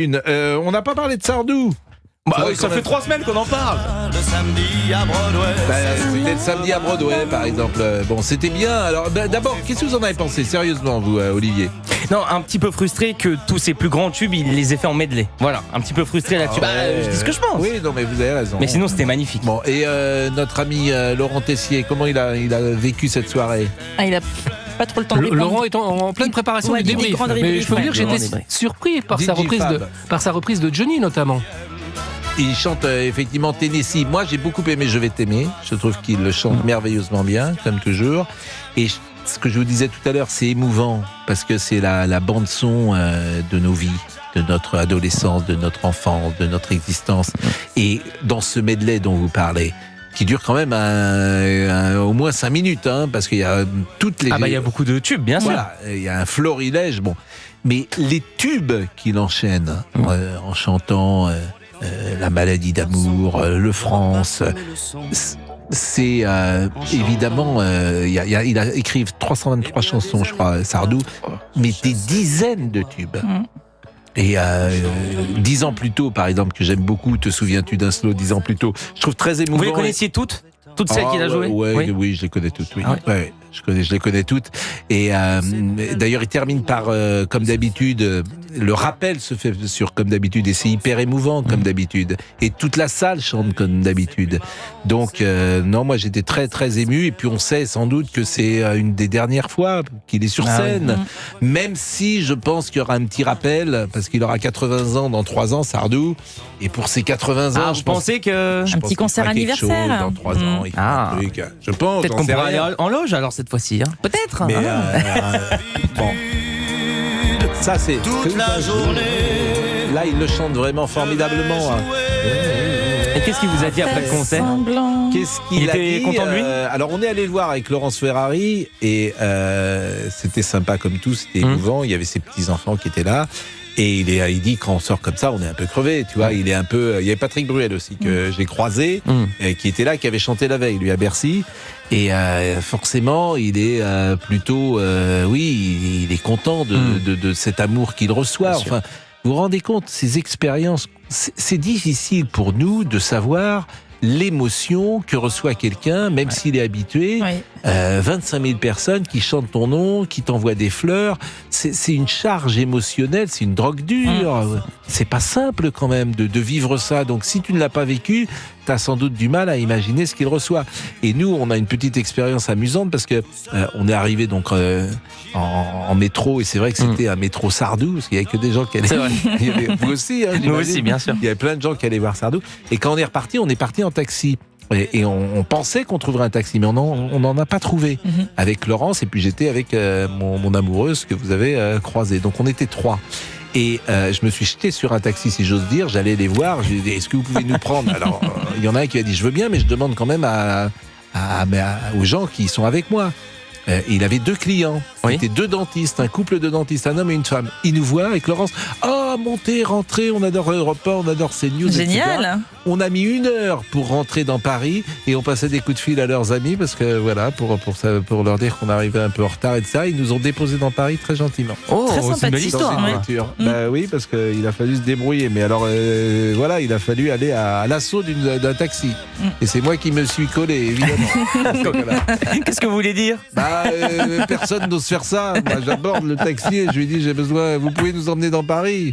On n'a pas parlé de Sardou. Ça fait 3 semaines qu'on en parle. C'était le samedi à Broadway, par exemple. Bon, c'était bien. Alors, d'abord, qu'est-ce que vous en avez pensé, sérieusement, vous, Olivier? Non, un petit peu frustré que tous ces plus grands tubes, il les ait fait en medley. Voilà, un petit peu frustré là-dessus. Je dis ce que je pense. Oui, non, mais vous avez raison. Mais sinon, c'était magnifique. Bon, et notre ami Laurent Tessier, comment il a vécu cette soirée? Il a pas trop le temps de répondre. Laurent est en pleine préparation du débrief. Mais je peux vous dire que j'étais surpris par sa reprise de Johnny, notamment. Il chante effectivement Tennessee. Moi, j'ai beaucoup aimé Je vais t'aimer. Je trouve qu'il le chante merveilleusement bien, comme toujours. Et ce que je vous disais tout à l'heure, c'est émouvant parce que c'est la bande-son de nos vies, de notre adolescence, de notre enfance, de notre existence. Et dans ce medley dont vous parlez, qui dure quand même au moins 5 minutes, parce qu'il y a toutes les... il y a beaucoup de tubes, bien sûr. Voilà, il y a un florilège. Bon. Mais les tubes qu'il enchaîne en chantant... La maladie d'amour, le France, c'est évidemment, il a écrit 323 chansons, je crois, Sardou, mais des dizaines de tubes. Et 10 ans plus tôt, par exemple, que j'aime beaucoup, Te souviens-tu d'un slow, 10 ans plus tôt, je trouve très émouvant. Vous les connaissiez toutes celles qu'il a jouées? Oui, je les connais toutes, oui. Ouais, je les connais toutes. Et d'ailleurs, il termine par, comme d'habitude, le rappel se fait sur Comme d'habitude, et c'est hyper émouvant, comme d'habitude. Et toute la salle chante Comme d'habitude. Donc, non, moi j'étais très très ému. Et puis on sait sans doute que c'est une des dernières fois qu'il est sur scène. Même si je pense qu'il y aura un petit rappel, parce qu'il aura 80 ans dans 3 ans, Sardou. Et pour ses 80 ans, je pensais que... Un petit concert anniversaire. Dans 3 ans, il fera un truc. Je pense. Peut-être qu'on pourra aller en loge alors cette fois-ci. Peut-être. Mais bon. Ça, c'est toute la journée. Là, il le chante vraiment formidablement. Et qu'est-ce qu'il vous a dit après le concert? Qu'est-ce qu'il a dit? Il était content de lui? Alors, on est allé le voir avec Laurence Ferrari et c'était sympa comme tout, c'était émouvant. Il y avait ses petits-enfants qui étaient là. Et il dit quand on sort comme ça, on est un peu crevé, tu vois. Il y avait Patrick Bruel aussi que j'ai croisé, qui était là, qui avait chanté la veille, lui à Bercy. Et forcément, il est plutôt, il est content de cet amour qu'il reçoit. Enfin, vous vous rendez compte, ces expériences, c'est difficile pour nous de savoir l'émotion que reçoit quelqu'un, même s'il est habitué. 25 000 personnes qui chantent ton nom, qui t'envoient des fleurs. C'est une charge émotionnelle, c'est une drogue dure. C'est pas simple quand même de vivre ça. Donc si tu ne l'as pas vécu, tu as sans doute du mal à imaginer ce qu'il reçoit. Et nous, on a une petite expérience amusante parce que on est arrivé donc en métro, et c'est vrai que c'était un métro Sardou, parce qu'il n'y avait que des gens qui allaient... Il y avait, vous aussi, nous aussi, bien sûr. Il y avait plein de gens qui allaient voir Sardou. Et quand on est parti en taxi. Et on pensait qu'on trouverait un taxi, mais on n'en a pas trouvé. Avec Laurence, et puis j'étais avec mon amoureuse que vous avez croisée. Donc on était 3. Et je me suis jeté sur un taxi, si j'ose dire. J'allais les voir. Je lui ai dit, est-ce que vous pouvez nous prendre? Alors, il y en a un qui a dit, je veux bien, mais je demande quand même aux gens qui sont avec moi. Il avait 2 clients. C'était 2 dentistes, un couple de dentistes, un homme et une femme. Ils nous voient avec Laurence. Montez, rentrez, on adore Europe 1, on adore CNews, Génial. etc. On a mis 1 heure pour rentrer dans Paris et on passait des coups de fil à leurs amis parce que voilà, pour leur dire qu'on arrivait un peu en retard et de ça. Ils nous ont déposés dans Paris très gentiment. Très sympathique. C'est une belle histoire. Dans une voiture. Oui, parce qu'il a fallu se débrouiller. Mais alors, il a fallu aller à l'assaut d'un taxi. Et c'est moi qui me suis collé, évidemment. Qu'est-ce que vous voulez dire? Personne n'ose faire ça. Moi, j'aborde le taxi et je lui dis, j'ai besoin, vous pouvez nous emmener dans Paris?